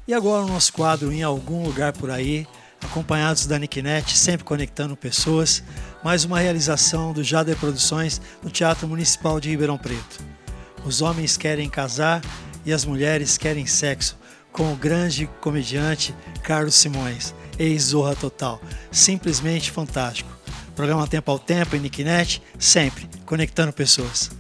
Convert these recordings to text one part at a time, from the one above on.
E agora o nosso quadro Em Algum Lugar Por Aí, acompanhados da Nicknet, sempre conectando pessoas, mais uma realização do Jader Produções no Teatro Municipal de Ribeirão Preto. Os homens querem casar e as mulheres querem sexo, com o grande comediante Carlos Simões, ex-Zorra Total. Simplesmente fantástico. Programa Tempo ao Tempo e Nicknet, sempre conectando pessoas.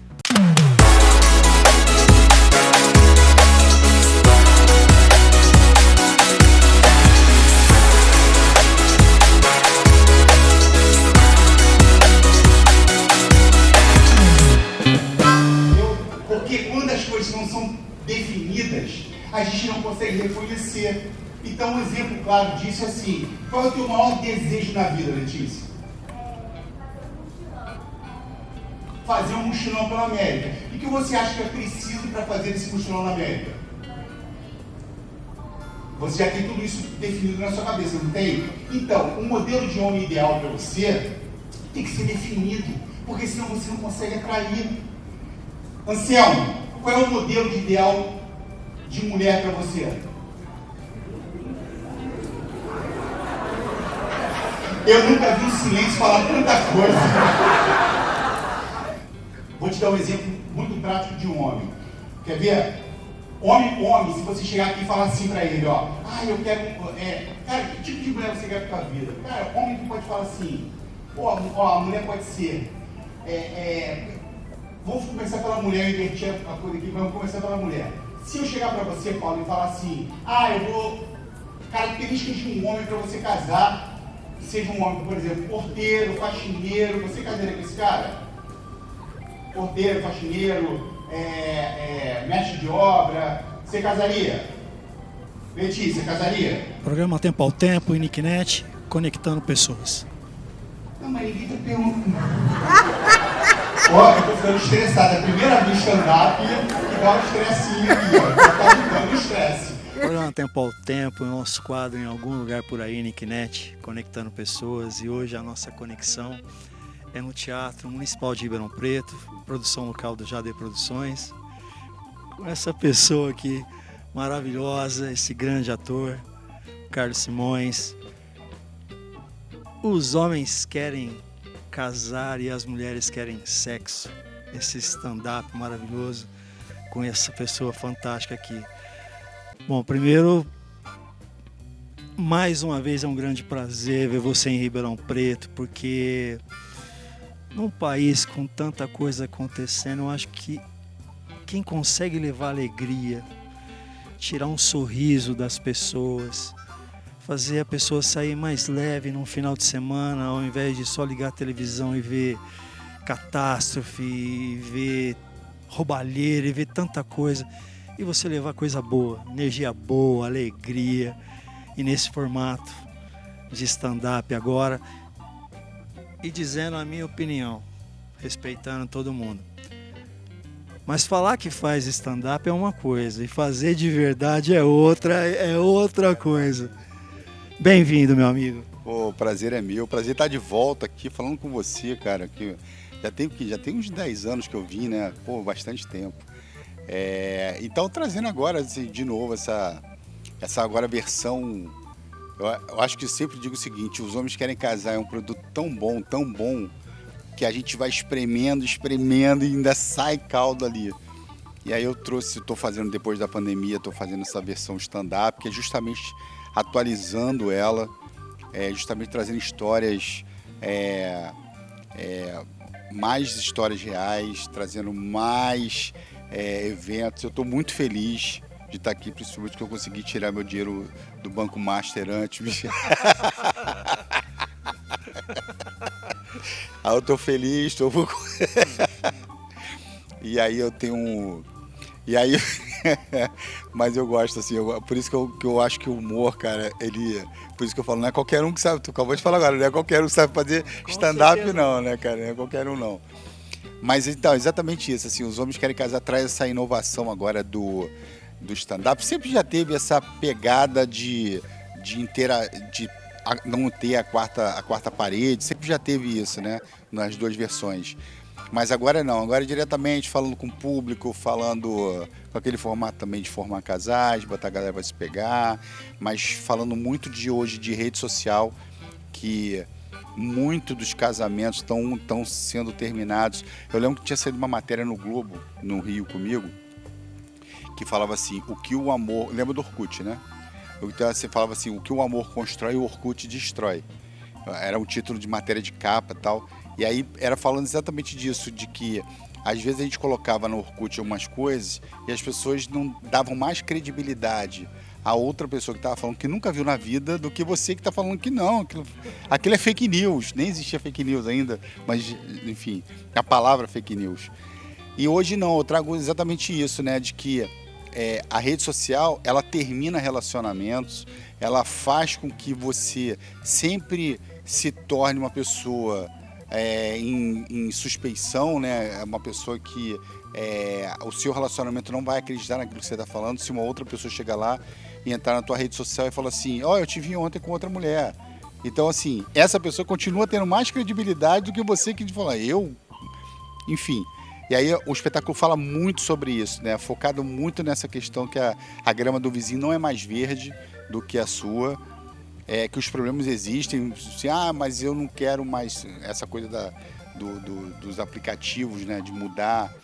Porque quando as coisas não são definidas, a gente não consegue reconhecer. Então, um exemplo claro disso é assim: qual é o teu maior desejo na vida, Letícia? Fazer um mochilão pela América. E o que você acha que é preciso para fazer esse mochilão na América? Você já tem tudo isso definido na sua cabeça, não tem? Então, um modelo de homem ideal para você tem que ser definido, porque senão você não consegue atrair. Anselmo, qual é o modelo de ideal de mulher para você? Eu nunca vi o silêncio falar tanta coisa. Vou te dar um exemplo muito prático de um homem. Quer ver? Homem, se você chegar aqui e falar assim pra ele, ó, eu quero, cara, que tipo de mulher você quer pra tua vida? Cara, homem que pode falar assim, a mulher pode ser, vamos começar pela mulher, invertir a coisa aqui, vamos começar pela mulher. Se eu chegar pra você, Paulo, e falar assim, eu vou, características de um homem pra você casar, que seja um homem, por exemplo, porteiro, faxineiro, você casaria com esse cara? Porteiro, faxineiro, mestre de obra, você casaria? Letícia, casaria? Programa Tempo ao Tempo e Nicknet, conectando pessoas. Não, mas ninguém tá perguntando. Ó, eu tô ficando estressado. É a primeira vez stand-up que dá um estressinho aqui, ó. Já tá me dando estresse. Programa Tempo ao Tempo, nosso quadro Em Algum Lugar Por Aí, Nicknet, conectando pessoas. E hoje a nossa conexão é no Teatro Municipal de Ribeirão Preto, produção local do Jader Produções, com essa pessoa aqui maravilhosa, esse grande ator, Carlos Simões. Os homens querem casar e as mulheres querem sexo. Esse stand-up maravilhoso com essa pessoa fantástica aqui. Bom, primeiro, mais uma vez é um grande prazer ver você em Ribeirão Preto, porque num país com tanta coisa acontecendo, eu acho que quem consegue levar alegria, tirar um sorriso das pessoas, fazer a pessoa sair mais leve num final de semana, ao invés de só ligar a televisão e ver catástrofe, e ver roubalheira, e ver tanta coisa, e você levar coisa boa, energia boa, alegria, e nesse formato de stand-up agora, e dizendo a minha opinião, respeitando todo mundo. Mas falar que faz stand-up é uma coisa, e fazer de verdade é outra coisa. Bem-vindo, meu amigo. O prazer é meu, o prazer estar de volta aqui falando com você, cara, que já tem uns 10 anos que eu vim, né? Bastante tempo. Então trazendo agora, assim, de novo, essa agora versão. Eu acho que eu sempre digo o seguinte: os homens querem casar, é um produto tão bom, que a gente vai espremendo e ainda sai caldo ali. E aí estou fazendo depois da pandemia, estou fazendo essa versão stand-up, que é justamente atualizando ela, justamente trazendo histórias, mais histórias reais, trazendo mais eventos. Eu estou muito feliz de estar aqui, principalmente porque eu consegui tirar meu dinheiro do Banco Master antes. Aí eu tô feliz, E aí eu tenho mas eu gosto, assim, por isso que eu acho que o humor, cara, por isso que eu falo, não é qualquer um que sabe, tu acabou de falar agora, não é qualquer um que sabe fazer stand-up não, né, cara, não é qualquer um não. Mas então, exatamente isso, assim, os homens querem casar, traz essa inovação agora do stand-up. Sempre já teve essa pegada de não ter a quarta parede, sempre já teve isso, né, nas duas versões. Mas agora não, agora é diretamente falando com o público, falando com aquele formato também de formar casais, botar a galera para se pegar, mas falando muito de hoje de rede social, que muito dos casamentos estão sendo terminados. Eu lembro que tinha saído uma matéria no Globo, no Rio comigo, que falava assim, o que o amor... Lembra do Orkut, né? Então você falava assim, o que o amor constrói, o Orkut destrói. Era um título de matéria de capa e tal. E aí era falando exatamente disso, de que às vezes a gente colocava no Orkut algumas coisas e as pessoas não davam mais credibilidade a outra pessoa que estava falando que nunca viu na vida do que você que está falando que não. Aquilo é fake news. Nem existia fake news ainda, mas enfim, a palavra fake news. E hoje não, eu trago exatamente isso, né? De que a rede social, ela termina relacionamentos, ela faz com que você sempre se torne uma pessoa em suspeição, né? Uma pessoa que o seu relacionamento não vai acreditar naquilo que você está falando. Se uma outra pessoa chegar lá e entrar na tua rede social e falar assim, eu te vi ontem com outra mulher. Então, assim, essa pessoa continua tendo mais credibilidade do que você que fala, enfim. E aí o espetáculo fala muito sobre isso, né? Focado muito nessa questão que a grama do vizinho não é mais verde do que a sua, que os problemas existem, assim, mas eu não quero mais essa coisa dos aplicativos, né? De mudar,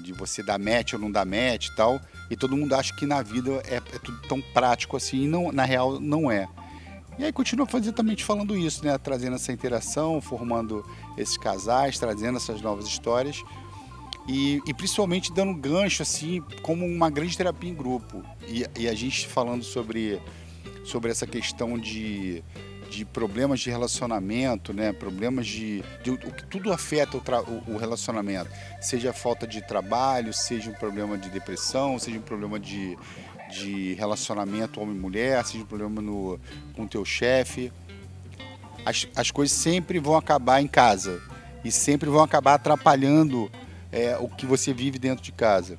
de você dar match ou não dar match e tal, e todo mundo acha que na vida é tudo tão prático assim, e não, na real não é. E aí continua exatamente falando isso, né? Trazendo essa interação, formando esses casais, trazendo essas novas histórias. E principalmente dando gancho, assim, como uma grande terapia em grupo. E a gente falando sobre essa questão de problemas de relacionamento, né? Problemas o que tudo afeta o relacionamento. Seja a falta de trabalho, seja um problema de depressão, seja um problema de relacionamento homem-mulher, seja um problema com o teu chefe. As coisas sempre vão acabar em casa e sempre vão acabar atrapalhando o que você vive dentro de casa.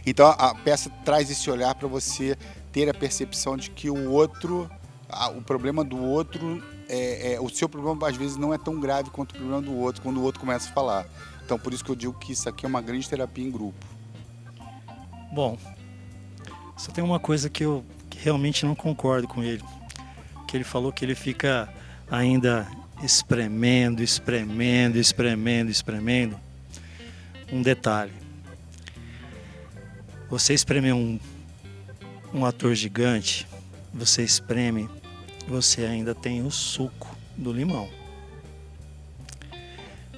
Então a peça traz esse olhar para você ter a percepção de que o outro, o problema do outro, o seu problema às vezes não é tão grave quanto o problema do outro, quando o outro começa a falar. Então por isso que eu digo que isso aqui é uma grande terapia em grupo. Bom, só tem uma coisa que eu realmente não concordo com ele, que ele falou que ele fica ainda espremendo. Um detalhe, você espremer um ator gigante, você espreme, você ainda tem o suco do limão.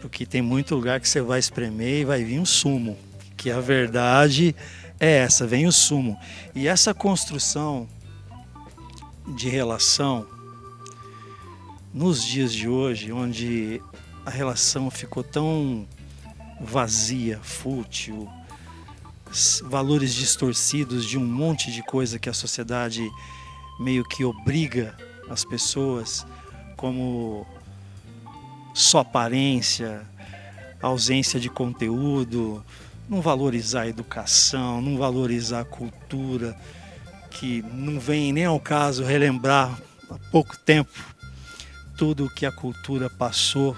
Porque tem muito lugar que você vai espremer e vai vir um sumo, que a verdade é essa, vem o sumo. E essa construção de relação, nos dias de hoje, onde a relação ficou tão vazia, fútil, valores distorcidos de um monte de coisa que a sociedade meio que obriga as pessoas, como só aparência, ausência de conteúdo, não valorizar a educação, não valorizar a cultura, que não vem nem ao caso relembrar há pouco tempo tudo o que a cultura passou,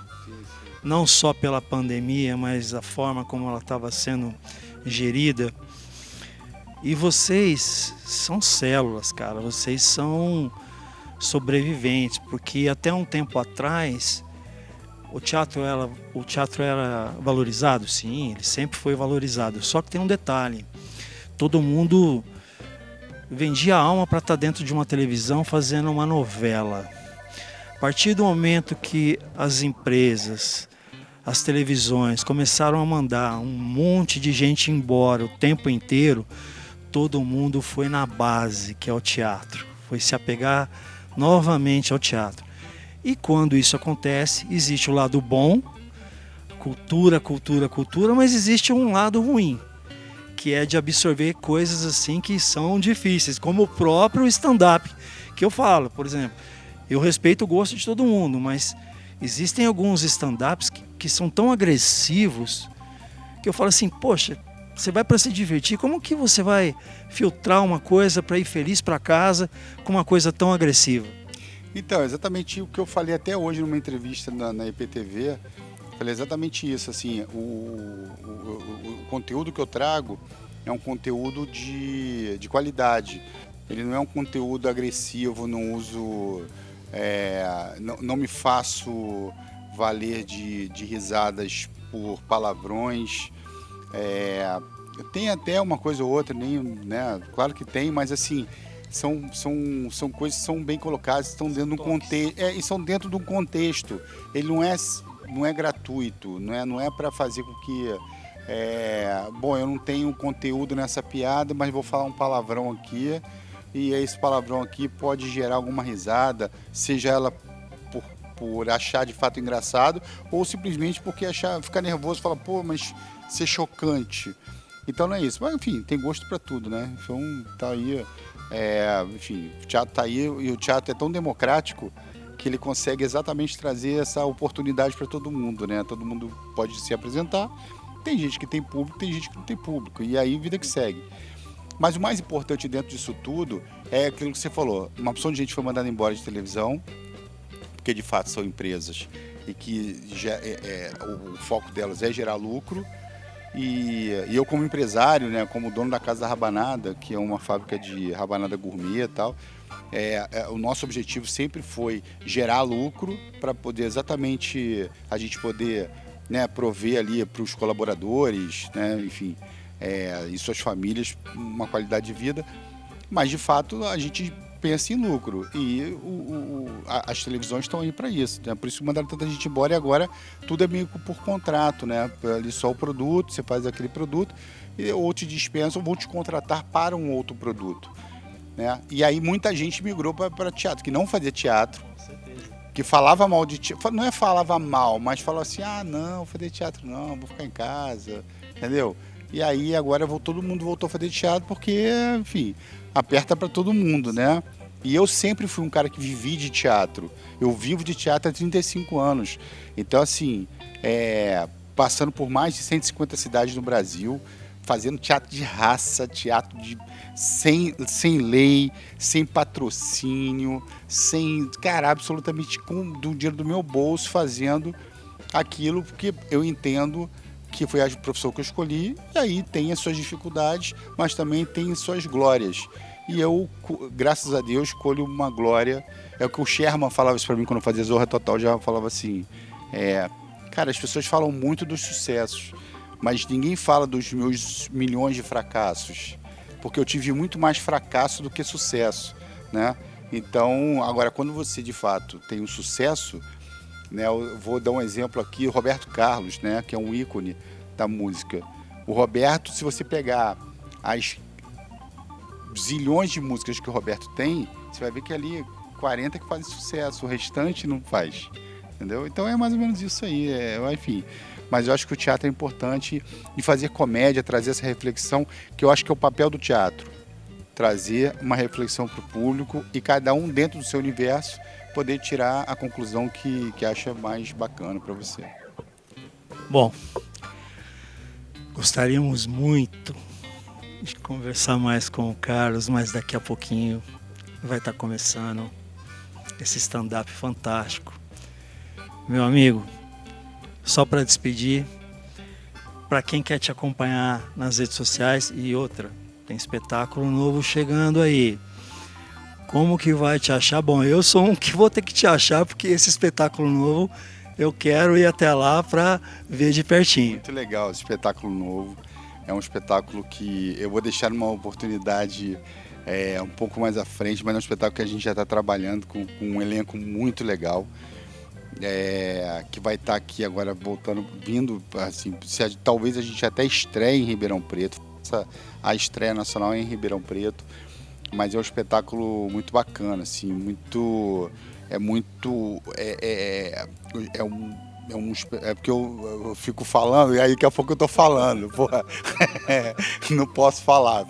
não só pela pandemia, mas a forma como ela estava sendo gerida. E vocês são células, cara, vocês são sobreviventes, porque até um tempo atrás o teatro era valorizado, sim, ele sempre foi valorizado, só que tem um detalhe, todo mundo vendia a alma para estar dentro de uma televisão fazendo uma novela. A partir do momento que as empresas, as televisões começaram a mandar um monte de gente embora o tempo inteiro, todo mundo foi na base, que é o teatro, foi se apegar novamente ao teatro. E quando isso acontece, existe o lado bom, cultura, mas existe um lado ruim, que é de absorver coisas assim que são difíceis, como o próprio stand-up, que eu falo, por exemplo, eu respeito o gosto de todo mundo, mas existem alguns stand-ups que são tão agressivos, que eu falo assim, poxa, você vai para se divertir, como que você vai filtrar uma coisa para ir feliz para casa com uma coisa tão agressiva? Então, exatamente o que eu falei até hoje numa entrevista na IPTV, Falei exatamente isso, assim, o conteúdo que eu trago é um conteúdo de qualidade. Ele não é um conteúdo agressivo, não uso, não me faço valer de risadas por palavrões. Tem até uma coisa ou outra, nem, né? Claro que tem, mas assim, são coisas que são bem colocadas, estão dentro de um contexto, e são dentro de um contexto. Ele não é gratuito, não é para fazer com que bom, eu não tenho conteúdo nessa piada, mas vou falar um palavrão aqui, e esse palavrão aqui pode gerar alguma risada, seja ela por achar de fato engraçado, ou simplesmente porque ficar nervoso e falar, pô, mas ser chocante. Então não é isso. Mas enfim, tem gosto para tudo, né? Então tá aí, enfim, o teatro tá aí, e o teatro é tão democrático que ele consegue exatamente trazer essa oportunidade para todo mundo, né? Todo mundo pode se apresentar. Tem gente que tem público, tem gente que não tem público. E aí, vida que segue. Mas o mais importante dentro disso tudo é aquilo que você falou. Uma opção de gente foi mandada embora de televisão, porque de fato são empresas e que o foco delas é gerar lucro. E eu como empresário, né, como dono da Casa da Rabanada, que é uma fábrica de rabanada gourmet e tal, o nosso objetivo sempre foi gerar lucro para poder exatamente a gente poder, né, prover ali para os colaboradores, né, enfim, e suas famílias uma qualidade de vida, mas de fato a gente pensa em lucro e as televisões estão aí para isso, né? Por isso mandaram tanta gente embora, e agora tudo é meio por contrato, né? Ali só o produto, você faz aquele produto ou te dispensam ou vão te contratar para um outro produto, né? E aí muita gente migrou para teatro, que não fazia teatro, que falava mal de teatro, não é falava mal, mas falava assim, não, vou fazer teatro não, vou ficar em casa, entendeu? E aí agora todo mundo voltou a fazer teatro porque, enfim, aperta para todo mundo, né? E eu sempre fui um cara que vivi de teatro. Eu vivo de teatro há 35 anos. Então, assim, passando por mais de 150 cidades no Brasil, fazendo teatro de raça, teatro sem lei, sem patrocínio, absolutamente do dinheiro do meu bolso, fazendo aquilo que eu entendo que foi a profissão que eu escolhi, e aí tem as suas dificuldades, mas também tem suas glórias. E eu, graças a Deus, escolho uma glória. É o que o Sherman falava isso para mim quando eu fazia Zorra Total, já falava assim, cara, as pessoas falam muito dos sucessos, mas ninguém fala dos meus milhões de fracassos, porque eu tive muito mais fracasso do que sucesso, né? Então, agora, quando você, de fato, tem um sucesso, né, eu vou dar um exemplo aqui, o Roberto Carlos, né, que é um ícone da música. O Roberto, se você pegar as zilhões de músicas que o Roberto tem, você vai ver que ali 40 que fazem sucesso, o restante não faz, entendeu? Então é mais ou menos isso aí, enfim. Mas eu acho que o teatro é importante, e fazer comédia, trazer essa reflexão, que eu acho que é o papel do teatro. Trazer uma reflexão para o público e cada um dentro do seu universo poder tirar a conclusão que acha mais bacana para você. Bom, gostaríamos muito de conversar mais com o Carlos, mas daqui a pouquinho vai estar começando esse stand-up fantástico. Meu amigo, só para despedir, para quem quer te acompanhar nas redes sociais, e outra, tem espetáculo novo chegando aí. Como que vai te achar? Bom, eu sou um que vou ter que te achar, porque esse espetáculo novo eu quero ir até lá para ver de pertinho. Muito legal esse espetáculo novo. É um espetáculo que eu vou deixar numa oportunidade um pouco mais à frente, mas é um espetáculo que a gente já está trabalhando com um elenco muito legal. Que vai estar aqui agora vindo, assim, talvez a gente até estreie em Ribeirão Preto. A estreia nacional é em Ribeirão Preto. Mas é um espetáculo muito bacana, assim, porque eu fico falando e aí daqui a pouco eu tô falando, porra. Não posso falar.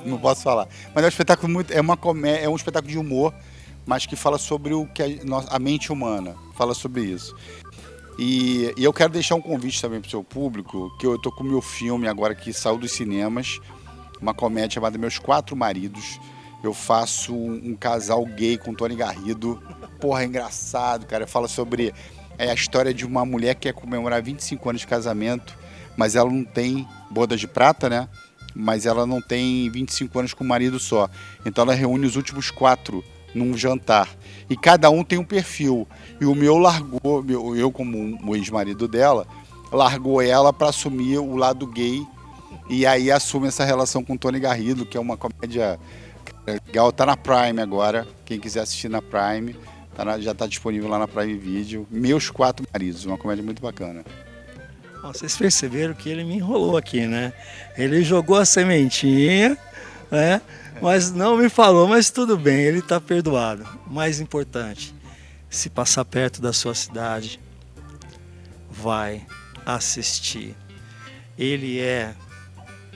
Mas é um espetáculo é um espetáculo de humor, mas que fala sobre o que a mente humana, fala sobre isso. E eu quero deixar um convite também pro seu público, que eu tô com o meu filme agora que saiu dos cinemas, uma comédia chamada Meus Quatro Maridos. Eu faço um casal gay com Tony Garrido. Porra, é engraçado, cara. Fala sobre É a história de uma mulher que quer comemorar 25 anos de casamento, mas ela não tem bodas de prata, né? Mas ela não tem 25 anos com o marido só. Então ela reúne os últimos 4 num jantar. E cada um tem um perfil. E o meu largou, eu como o ex-marido dela, largou ela para assumir o lado gay. E aí assume essa relação com o Tony Garrido, que é uma comédia legal. Tá na Prime agora. Quem quiser assistir na Prime, já tá disponível lá na Prime Video. Meus 4 maridos, uma comédia muito bacana. Vocês perceberam que ele me enrolou aqui, né? Ele jogou a sementinha, né? Mas não me falou, mas tudo bem, ele está perdoado. O mais importante, se passar perto da sua cidade, vai assistir.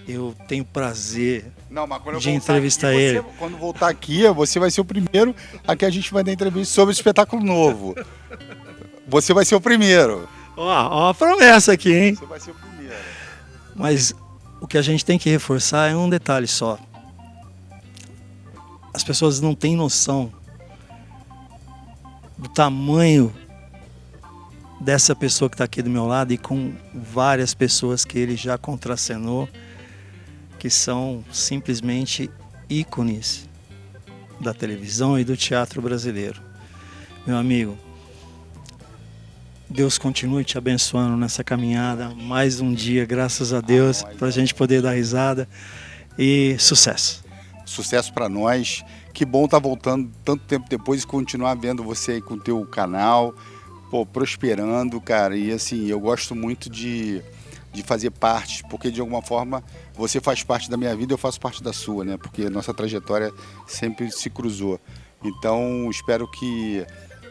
Eu tenho prazer de entrevistar ele. Quando voltar aqui, você vai ser o primeiro a que a gente vai dar entrevista sobre o espetáculo novo. Você vai ser o primeiro. Ó a promessa aqui, hein? Você vai ser o primeiro. Mas o que a gente tem que reforçar é um detalhe só. As pessoas não têm noção do tamanho dessa pessoa que está aqui do meu lado e com várias pessoas que ele já contracenou, que são simplesmente ícones da televisão e do teatro brasileiro. Meu amigo, Deus continue te abençoando nessa caminhada. Mais um dia, graças a Deus, para a gente poder dar risada. E sucesso. Sucesso para nós. Que bom estar voltando tanto tempo depois e continuar vendo você aí com o teu canal, prosperando, cara. E assim, eu gosto muito de fazer parte, porque de alguma forma você faz parte da minha vida, eu faço parte da sua, né? Porque a nossa trajetória sempre se cruzou. Então, espero que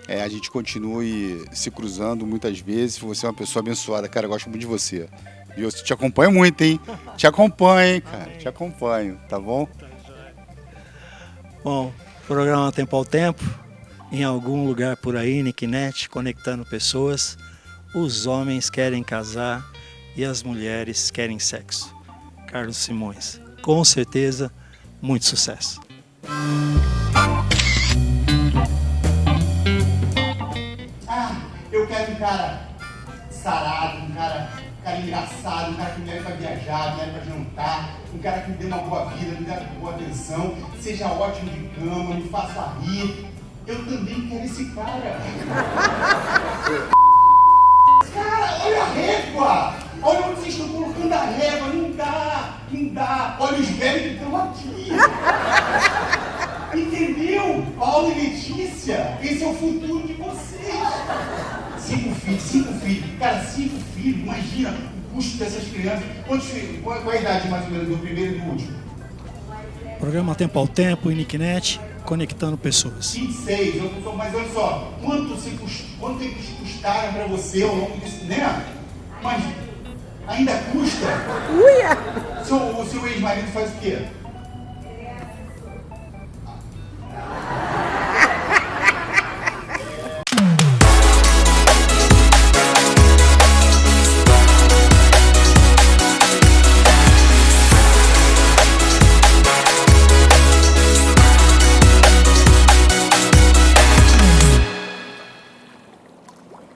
a gente continue se cruzando muitas vezes. Você é uma pessoa abençoada, cara. Eu gosto muito de você. E eu te acompanho muito, hein? Te acompanho, hein, cara. Te acompanho, tá bom? Bom, programa Tempo ao Tempo. Em algum lugar por aí, Nicknet, conectando pessoas. Os homens querem casar e as mulheres querem sexo. Carlos Simões. Com certeza, muito sucesso. Eu quero um cara sarado, um cara engraçado, um cara que me leve para viajar, me leve para jantar, um cara que me dê uma boa vida, me dê uma boa atenção, seja ótimo de cama, me faça rir. Eu também quero esse cara. Cara, olha a régua! Olha onde vocês estão colocando a régua, não dá. Olha os velhos que estão aqui. Entendeu? Paulo e Letícia, esse é o futuro de vocês. 5 filhos. Cara, 5 filhos, imagina o custo dessas crianças. Quantos filhos? Qual é a idade mais ou menos do primeiro e do último? Programa Tempo ao Tempo e Nicknet, conectando pessoas. 26, mas olha só, quanto eles custaram para você ao longo desse, né? Mas ainda custa? O seu ex-marido faz o quê?